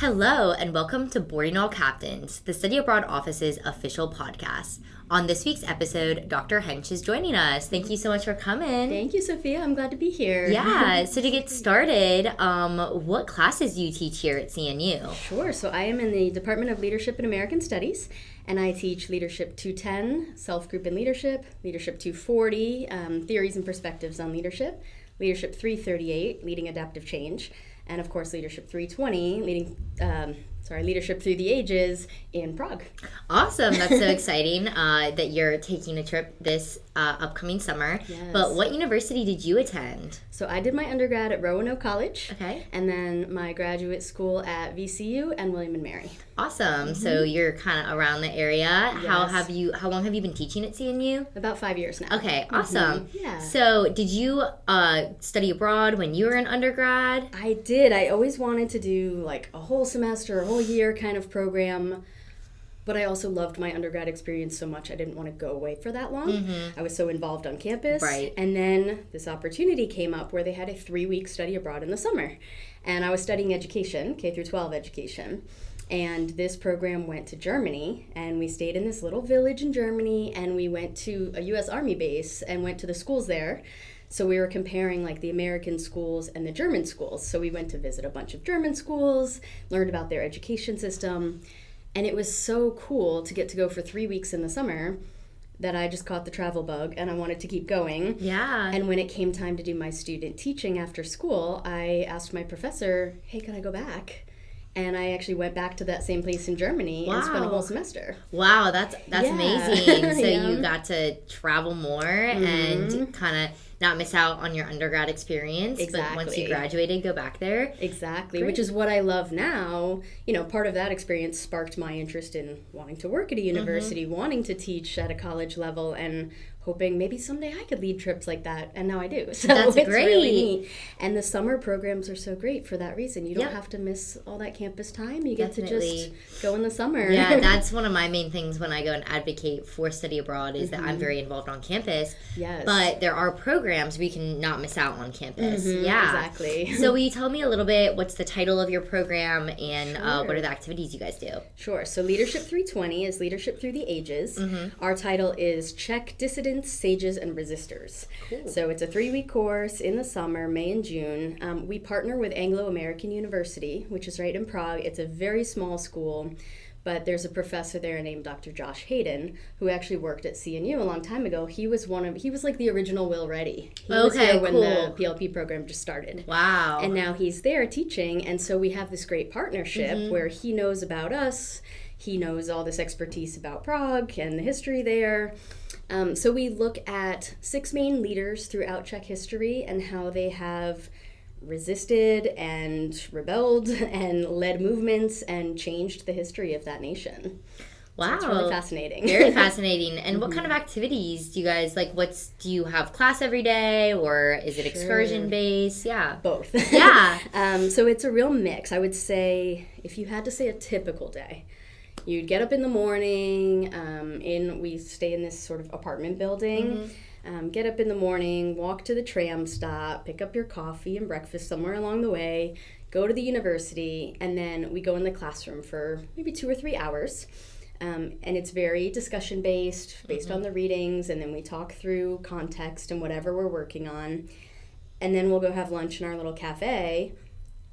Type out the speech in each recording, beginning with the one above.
Hello, and welcome to Boarding All Captains, the Study Abroad Office's official podcast. On this week's episode, Dr. Hench is joining us. Thank you so much for coming. Thank you, Sophia. I'm glad to be here. Yeah, so to get started, what classes do you teach here at CNU? Sure. So I am in the Department of Leadership and American Studies, and I teach Leadership 210, Self-Group and Leadership, Leadership 240, Theories and Perspectives on Leadership, Leadership 338, Leading Adaptive Change, and of course Leadership 320, Leadership Through the Ages in Prague. Awesome. That's so exciting that you're taking a trip this upcoming summer. Yes. But what university did you attend? So I did my undergrad at Roanoke College. Okay. And then my graduate school at VCU and William & Mary. Awesome. Mm-hmm. So you're kind of around the area. Yes. How long have you been teaching at CNU? About 5 years now. Okay, awesome. Mm-hmm. Yeah. So did you study abroad when you were in undergrad? I did. I always wanted to do like a whole semester, a whole year kind of program. But I also loved my undergrad experience so much I didn't want to go away for that long. Mm-hmm. I was so involved on campus. Right. And then this opportunity came up where they had a 3-week study abroad in the summer. And I was studying education, K through 12 education. And this program went to Germany, and we stayed in this little village in Germany, and we went to a U.S. Army base and went to the schools there. So we were comparing like the American schools and the German schools. So we went to visit a bunch of German schools, learned about their education system. And it was so cool to get to go for 3 weeks in the summer that I just caught the travel bug and I wanted to keep going. Yeah. And when it came time to do my student teaching after school, I asked my professor, hey, can I go back? And I actually went back to that same place in Germany and spent a whole semester. Wow, that's amazing. So Yeah. you got to travel more and kind of not miss out on your undergrad experience. Exactly. But once you graduated, go back there. Exactly, Great. Which is what I love now. You know, part of that experience sparked my interest in wanting to work at a university, wanting to teach at a college level, and hoping maybe someday I could lead trips like that, and now I do. So That's it's great. really neat. And the summer programs are so great for that reason. You don't Yep. have to miss all that campus time. You get Definitely. to just go in the summer. Yeah, that's one of my main things when I go and advocate for study abroad is that I'm very involved on campus. Yes. But there are programs we can not miss out on campus. Yeah. Exactly. So will you tell me a little bit, what's the title of your program and Sure. what are the activities you guys do? Sure. So Leadership 320 is Leadership Through the Ages. Our title is Czech Dissidents, Sages, and Resistors. Cool. So it's a 3-week course in the summer, May and June. We partner with Anglo-American University, which is right in Prague. It's a very small school, but there's a professor there named Dr. Josh Hayden, who actually worked at CNU a long time ago. He was like the original Will Reddy. He was here when the PLP program just started. Wow. And now he's there teaching, and so we have this great partnership where he knows about us, he knows all this expertise about Prague and the history there. So we look at 6 main leaders throughout Czech history and how they have resisted and rebelled and led movements and changed the history of that nation. Wow. So it's really fascinating. Very fascinating. And what kind of activities do you guys, do you have class every day or is it excursion based? Yeah. Both. Yeah. So it's a real mix. I would say, if you had to say a typical day, you'd get up in the morning, we stay in this sort of apartment building, get up in the morning, walk to the tram stop, pick up your coffee and breakfast somewhere along the way, go to the university, and then we go in the classroom for maybe 2 or 3 hours. And it's very discussion-based, based on the readings, and then we talk through context and whatever we're working on. And then we'll go have lunch in our little cafe,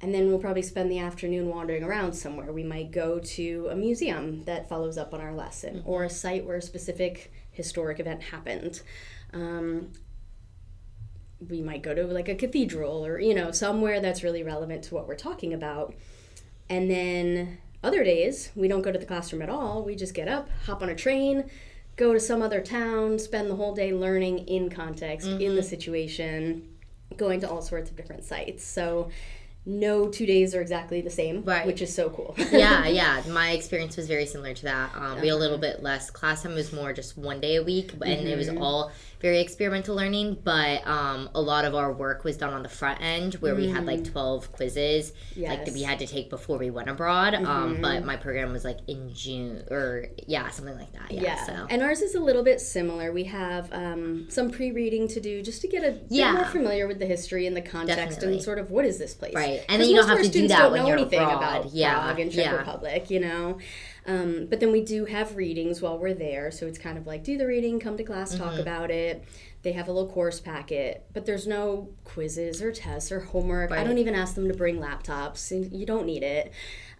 and then we'll probably spend the afternoon wandering around somewhere. We might go to a museum that follows up on our lesson, or a site where a specific historic event happened. We might go to like a cathedral or, somewhere that's really relevant to what we're talking about. And then other days, we don't go to the classroom at all. We just get up, hop on a train, go to some other town, spend the whole day learning in context, in the situation, going to all sorts of different sites. So no 2 days are exactly the same, which is so cool. Yeah. My experience was very similar to that. We had a little bit less class time. It was more just 1 day a week, and it was all very experimental learning, but a lot of our work was done on the front end where we had 12 quizzes that we had to take before we went abroad. But my program was in June or something like that. Yeah. So. And ours is a little bit similar. We have some pre-reading to do just to get more familiar with the history and the context and sort of what is this place, Right. And then you don't have to do that when you're abroad. About Prague and Czech Republic, you know. But then we do have readings while we're there. So it's kind of like do the reading, come to class, talk about it. They have a little course packet, but there's no quizzes or tests or homework. Right. I don't even ask them to bring laptops. You don't need it.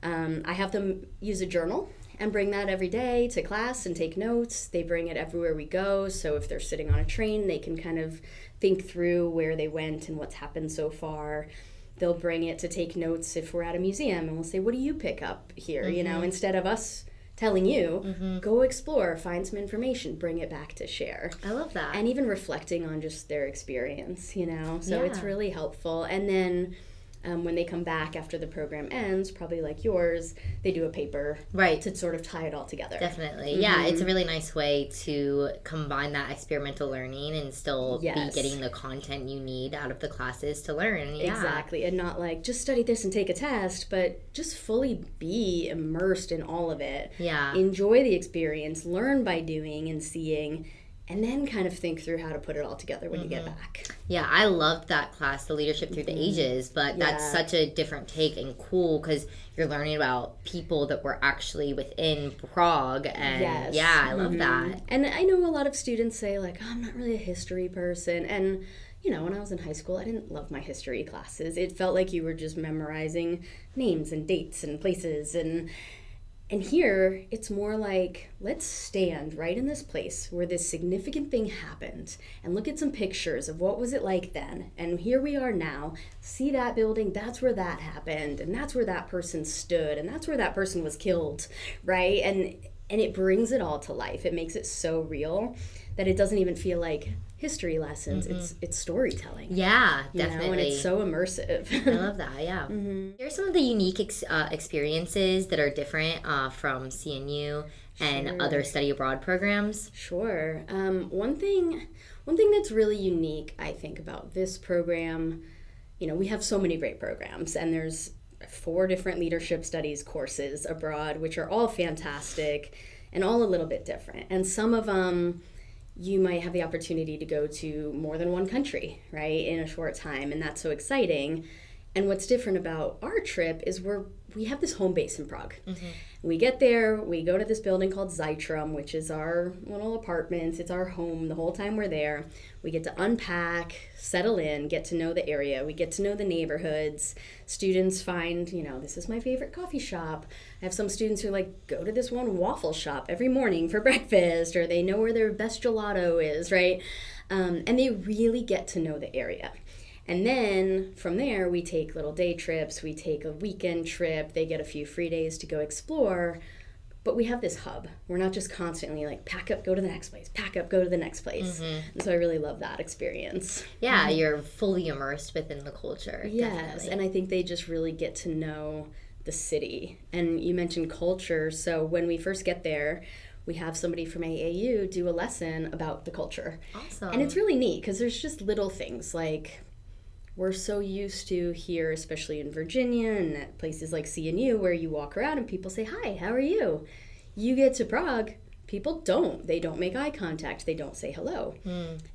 I have them use a journal and bring that every day to class and take notes. They bring it everywhere we go. So if they're sitting on a train, they can kind of think through where they went and what's happened so far. They'll bring it to take notes if we're at a museum, and we'll say, what do you pick up here? You know, instead of us telling you, go explore, find some information, bring it back to share. I love that. And even reflecting on just their experience, you know. So it's really helpful. And then when they come back after the program ends, probably like yours, they do a paper to sort of tie it all together. Definitely. Yeah, it's a really nice way to combine that experimental learning and still be getting the content you need out of the classes to learn. Yeah. Exactly. And not like, just study this and take a test, but just fully be immersed in all of it. Yeah. Enjoy the experience, learn by doing and seeing, and then kind of think through how to put it all together when you get back. Yeah, I loved that class, the Leadership Through the Ages, but that's such a different take and cool because you're learning about people that were actually within Prague, and I love that. And I know a lot of students say, like, oh, I'm not really a history person, and you know, when I was in high school, I didn't love my history classes. It felt like you were just memorizing names and dates and places, and here, it's more like, let's stand right in this place where this significant thing happened and look at some pictures of what was it like then. And here we are now. See that building? That's where that happened. And that's where that person stood. And that's where that person was killed, right? And it brings it all to life. It makes it so real that it doesn't even feel like history lessons. It's storytelling. Yeah, definitely. You know, and it's so immersive. I love that, yeah. Here's some of the unique experiences that are different from CNU and other study abroad programs. Sure. One thing that's really unique, I think, about this program, you know, we have so many great programs, and there's 4 different leadership studies courses abroad, which are all fantastic and all a little bit different. And some of them, you might have the opportunity to go to more than one country, right, in a short time, and that's so exciting. And what's different about our trip is we have this home base in Prague. We get there, we go to this building called Zytrum, which is our little apartments. It's our home the whole time we're there. We get to unpack, settle in, get to know the area. We get to know the neighborhoods. Students find, you know, this is my favorite coffee shop. I have some students who like go to this one waffle shop every morning for breakfast, or they know where their best gelato is, right? And they really get to know the area. And then from there, we take little day trips, we take a weekend trip, they get a few free days to go explore, but we have this hub. We're not just constantly like, pack up, go to the next place, pack up, go to the next place. And so I really love that experience. Yeah, you're fully immersed within the culture. Yes, definitely. And I think they just really get to know the city. And you mentioned culture, so when we first get there, we have somebody from AAU do a lesson about the culture. Awesome. And it's really neat because there's just little things like, we're so used to here, especially in Virginia and at places like CNU, where you walk around and people say, hi, how are you? You get to Prague, people don't. They don't make eye contact. They don't say hello.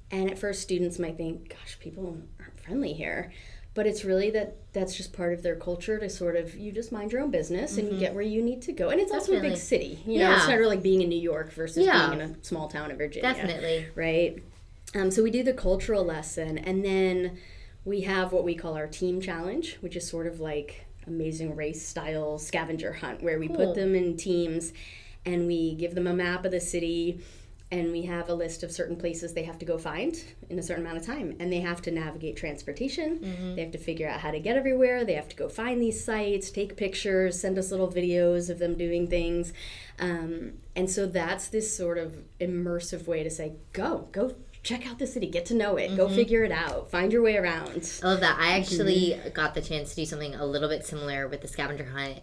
And at first, students might think, gosh, people aren't friendly here. But it's really that's just part of their culture to sort of, you just mind your own business and you get where you need to go. And it's also a big city. You know, it's sort of like being in New York versus being in a small town in Virginia. Definitely. Right? So we do the cultural lesson, and then we have what we call our team challenge, which is sort of like Amazing Race style scavenger hunt, where we put them in teams and we give them a map of the city, and we have a list of certain places they have to go find in a certain amount of time. And they have to navigate transportation. They have to figure out how to get everywhere. They have to go find these sites, take pictures, send us little videos of them doing things. And so that's this sort of immersive way to say, go check out the city, get to know it, go figure it out, find your way around. I love that. I actually got the chance to do something a little bit similar with the scavenger hunt.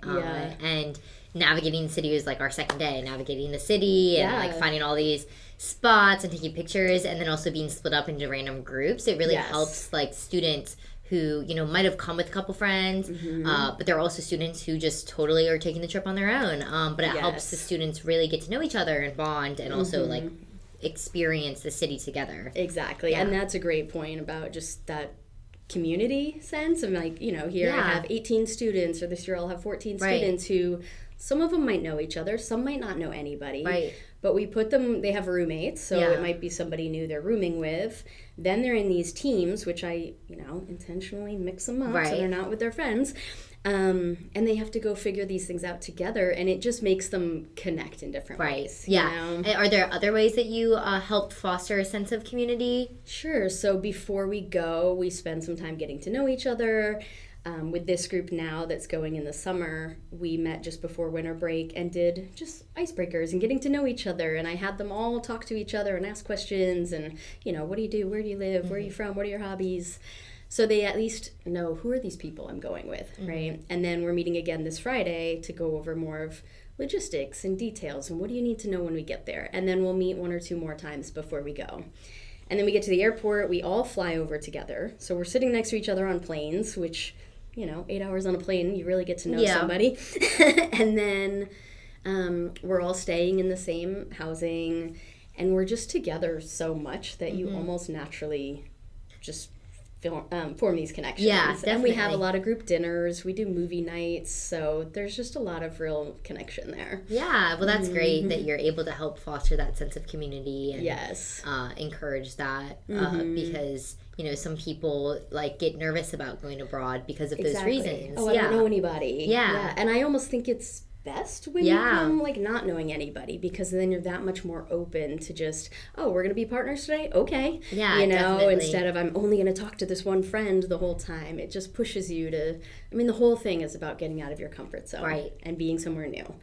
And navigating the city was like our second day, navigating the city and like finding all these spots and taking pictures, and then also being split up into random groups. It really helps like students who, you know, might have come with a couple friends, but there are also students who just totally are taking the trip on their own. But it helps the students really get to know each other and bond, and also like experience the city together. Exactly. And that's a great point about just that community sense. I'm like, here I have 18 students, or this year I'll have 14 students who, some of them might know each other, some might not know anybody. Right. But we put them, they have roommates, so it might be somebody new they're rooming with. Then they're in these teams, which I, intentionally mix them up so they're not with their friends. And they have to go figure these things out together, and it just makes them connect in different ways. Yeah. And are there other ways that you help foster a sense of community? Sure. So before we go, we spend some time getting to know each other. With this group now that's going in the summer, we met just before winter break and did just icebreakers and getting to know each other. And I had them all talk to each other and ask questions and, what do you do? Where do you live? Where are you from? What are your hobbies? So they at least know, who are these people I'm going with, right? And then we're meeting again this Friday to go over more of logistics and details and what do you need to know when we get there. And then we'll meet one or two more times before we go. And then we get to the airport, we all fly over together. So we're sitting next to each other on planes, which, 8 hours on a plane, you really get to know somebody. And then we're all staying in the same housing, and we're just together so much that you almost naturally just form these connections. Yeah, definitely. And we have a lot of group dinners, we do movie nights, so there's just a lot of real connection there. Yeah, well, that's great that you're able to help foster that sense of community and encourage that because, some people get nervous about going abroad because of those reasons. Oh, I don't know anybody. Yeah. And I almost think it's best when you come not knowing anybody, because then you're that much more open to just, we're gonna be partners today, okay, definitely. Instead of I'm only gonna talk to this one friend the whole time. It just pushes you to, the whole thing is about getting out of your comfort zone and being somewhere new.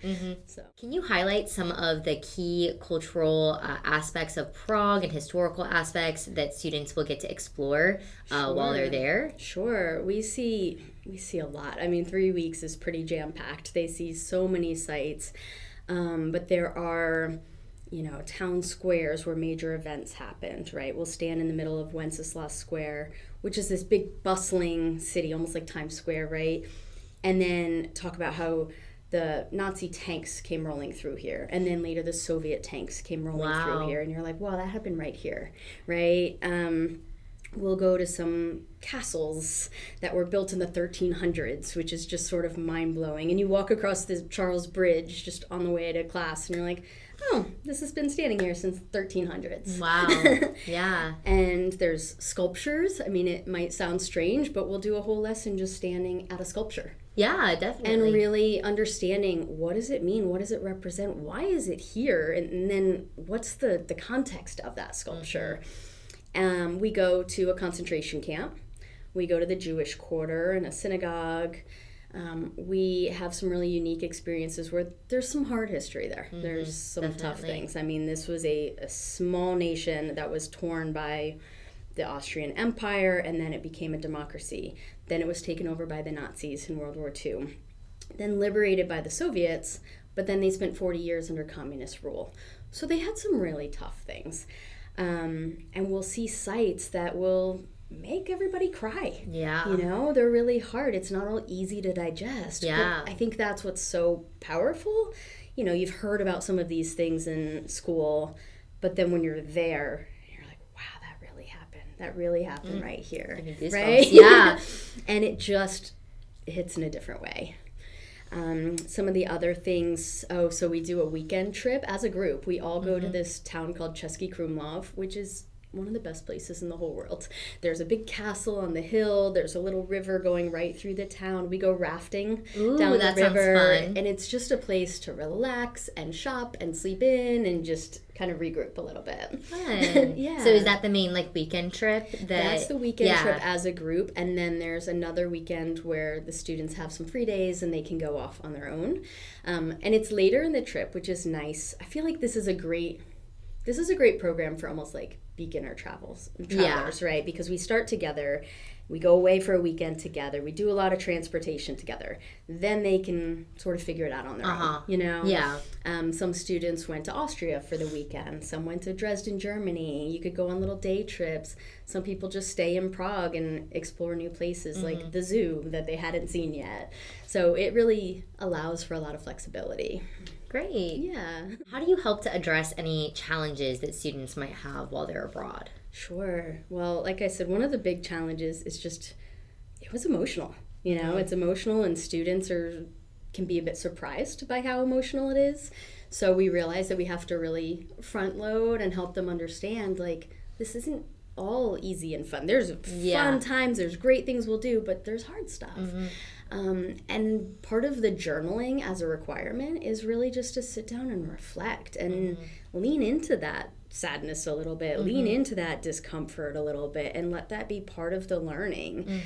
So can you highlight some of the key cultural aspects of Prague and historical aspects that students will get to explore while they're there? Sure. We see a lot. 3 weeks is pretty jam-packed. They see so many sites. But there are, town squares where major events happened, right? We'll stand in the middle of Wenceslas Square, which is this big bustling city, almost like Times Square, right? And then talk about how the Nazi tanks came rolling through here. And then later the Soviet tanks came rolling through here. And you're like, wow, that happened right here, right? We'll go to some castles that were built in the 1300s, which is just sort of mind-blowing. And you walk across the Charles Bridge just on the way to class, and you're like, oh, this has been standing here since the 1300s. Wow. Yeah. And there's sculptures. It might sound strange, but we'll do a whole lesson just standing at a sculpture. Yeah, definitely. And really understanding, what does it mean? What does it represent? Why is it here? And then what's the context of that sculpture? We go to a concentration camp. We go to the Jewish quarter and a synagogue. We have some really unique experiences where there's some hard history there. There's some tough things. This was a small nation that was torn by the Austrian Empire, and then it became a democracy. Then it was taken over by the Nazis in World War II. Then liberated by the Soviets, but then they spent 40 years under communist rule. So they had some really tough things. And we'll see sites that will make everybody cry. Yeah. They're really hard. It's not all easy to digest. Yeah. But I think that's what's so powerful. You've heard about some of these things in school, but then when you're there, you're like, wow, that really happened right here. Right? Yeah. And it just hits in a different way. Some of the other things, so we do a weekend trip as a group. We all go to this town called Český Krumlov, which is one of the best places in the whole world. There's a big castle on the hill. There's a little river going right through the town. We go rafting down the river. Sounds fun. And it's just a place to relax and shop and sleep in and just kind of regroup a little bit. Fun. Yeah. So is that the main weekend trip? That's the weekend trip as a group. And then there's another weekend where the students have some free days and they can go off on their own. And it's later in the trip, which is nice. I feel like this is a great program for almost beginner travelers, right? Because we start together, we go away for a weekend together, we do a lot of transportation together. Then they can sort of figure it out on their own, Yeah. Some students went to Austria for the weekend. Some went to Dresden, Germany. You could go on little day trips. Some people just stay in Prague and explore new places like the zoo that they hadn't seen yet. So it really allows for a lot of flexibility. Great. Yeah. How do you help to address any challenges that students might have while they're abroad? Sure. Well, like I said, one of the big challenges is just, it was emotional. You know, it's emotional, and students can be a bit surprised by how emotional it is. So we realize that we have to really front load and help them understand, like, this isn't all easy and fun. There's fun times, there's great things we'll do, but there's hard stuff. And part of the journaling as a requirement is really just to sit down and reflect and lean into that sadness a little bit, lean into that discomfort a little bit, and let that be part of the learning.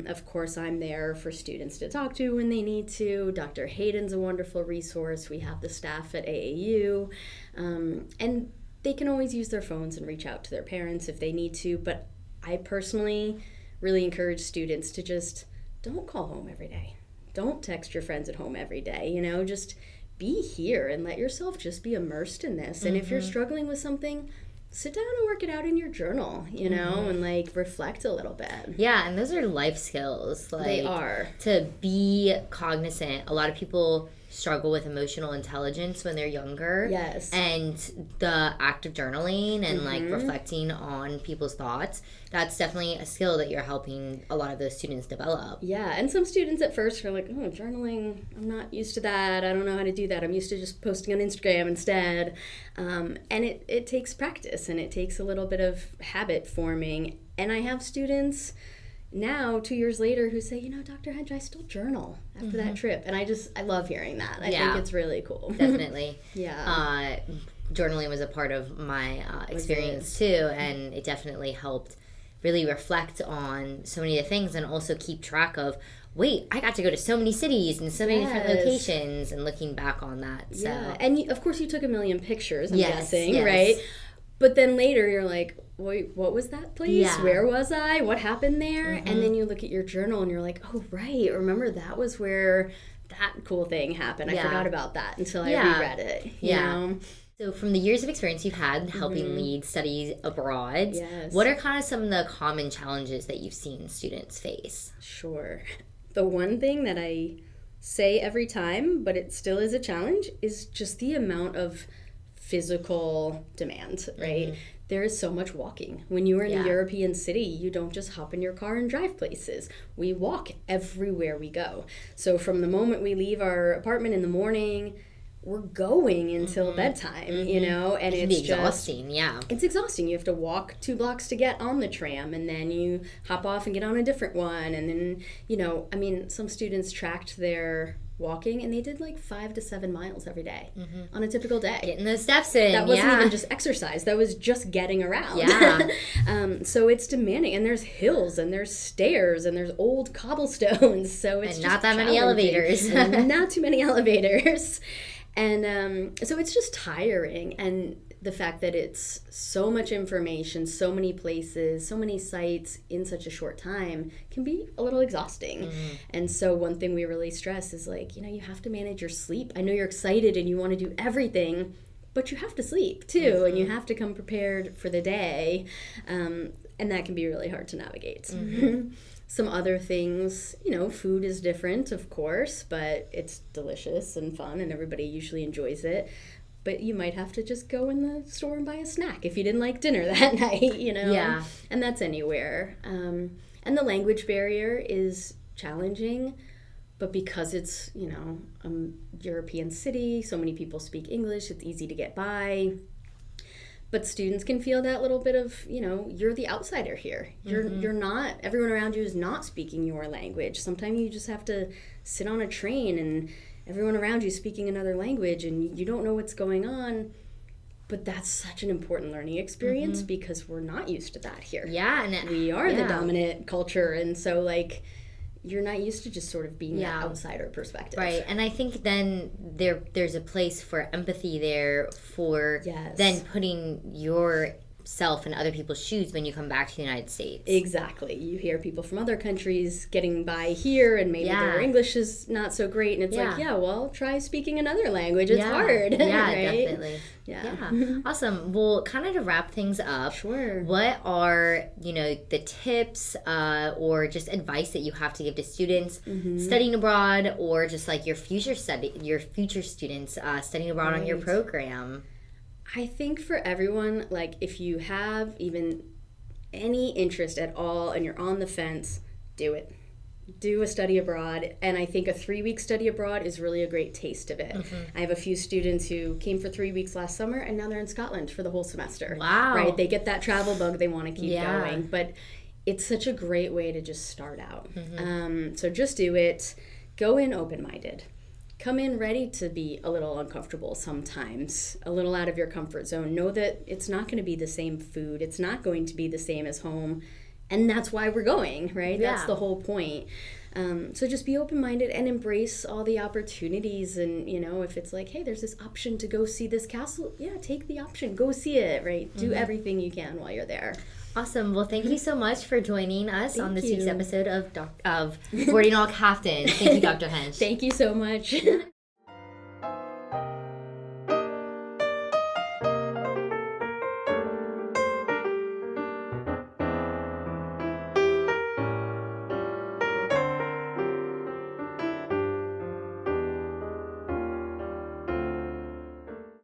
Of course, I'm there for students to talk to when they need to. Dr. Hayden's a wonderful resource. We have the staff at AAU, and they can always use their phones and reach out to their parents if they need to. But I personally really encourage students to just don't call home every day. Don't text your friends at home every day. You know, just be here and let yourself just be immersed in this. And if you're struggling with something, sit down and work it out in your journal, you know, and like reflect a little bit. Yeah, and those are life skills. Like, they are. To be cognizant. A lot of people struggle with emotional intelligence when they're younger. Yes. And the act of journaling and like reflecting on people's thoughts, that's definitely a skill that you're helping a lot of those students develop. Yeah, and some students at first are like, oh, journaling, I'm not used to that. I don't know how to do that. I'm used to just posting on Instagram instead. And it takes practice, and it takes a little bit of habit forming. And I have students now, 2 years later, who say, you know, Dr. Hench, I still journal after that trip. And I love hearing that. I think it's really cool. Definitely. Yeah. Journaling was a part of my experience too, and it definitely helped really reflect on so many of the things, and also keep track of, wait, I got to go to so many cities and so many different locations, and looking back on that. So. Yeah, and of course you took a million pictures, I'm guessing, right? But then later you're like, wait, what was that place? Yeah. Where was I? What happened there? And then you look at your journal and you're like, oh, right, remember that was where that cool thing happened. I forgot about that until I reread it. You know? So from the years of experience you've had helping lead studies abroad, what are kind of some of the common challenges that you've seen students face? Sure. The one thing that I say every time, but it still is a challenge, is just the amount of physical demand, right? There is so much walking. When you are in a European city, you don't just hop in your car and drive places. We walk everywhere we go. So from the moment we leave our apartment in the morning, we're going until bedtime, you know, and it can it's be exhausting. It's exhausting. You have to walk 2 blocks to get on the tram, and then you hop off and get on a different one, and then, you know, I mean, some students tracked their walking, and they did like 5 to 7 miles every day on a typical day. Getting those steps in. That wasn't even just exercise. That was just getting around. So it's demanding, and there's hills, and there's stairs, and there's old cobblestones. So it's and not that many elevators. Not too many elevators. And so it's just tiring, and the fact that it's so much information, so many places, so many sites in such a short time can be a little exhausting. And so one thing we really stress is, like, you know, you have to manage your sleep. I know you're excited and you want to do everything, but you have to sleep too, and you have to come prepared for the day, and that can be really hard to navigate. Some other things, you know, food is different, of course, but it's delicious and fun, and everybody usually enjoys it. But you might have to just go in the store and buy a snack if you didn't like dinner that night, you know? And that's anywhere. And the language barrier is challenging, but because it's, you know, a European city, so many people speak English, it's easy to get by. But students can feel that little bit of, you know, you're the outsider here. You're not, everyone around you is not speaking your language. Sometimes you just have to sit on a train and everyone around you is speaking another language and you don't know what's going on. But that's such an important learning experience because we're not used to that here. And we are the dominant culture, and so, like, you're not used to just sort of being that outsider perspective. Right, and I think then there's a place for empathy there for then putting yourself in other people's shoes when you come back to the United States. Exactly. You hear people from other countries getting by here, and maybe their English is not so great, and it's like, well, try speaking another language. It's hard. Yeah, right? definitely. Yeah. Awesome. Well, kind of to wrap things up, what are, you know, the tips or just advice that you have to give to students studying abroad, or just like your future students studying abroad on your program? I think for everyone, like, if you have even any interest at all and you're on the fence, do it. Do a study abroad, and I think a 3-week study abroad is really a great taste of it. I have a few students who came for 3 weeks last summer, and now they're in Scotland for the whole semester. Wow. Right? They get that travel bug, they want to keep going, but it's such a great way to just start out. So just do it. Go in open-minded. Come in ready to be a little uncomfortable sometimes, a little out of your comfort zone. Know that it's not going to be the same food. It's not going to be the same as home. And that's why we're going, right? Yeah. That's the whole point. So just be open-minded and embrace all the opportunities. And, you know, if it's like, hey, there's this option to go see this castle, yeah, take the option. Go see it, right? Do everything you can while you're there. Awesome. Well, thank you so much for joining us on this week's episode of Boarding All Captains. Thank you, Dr. Hench. Thank you so much.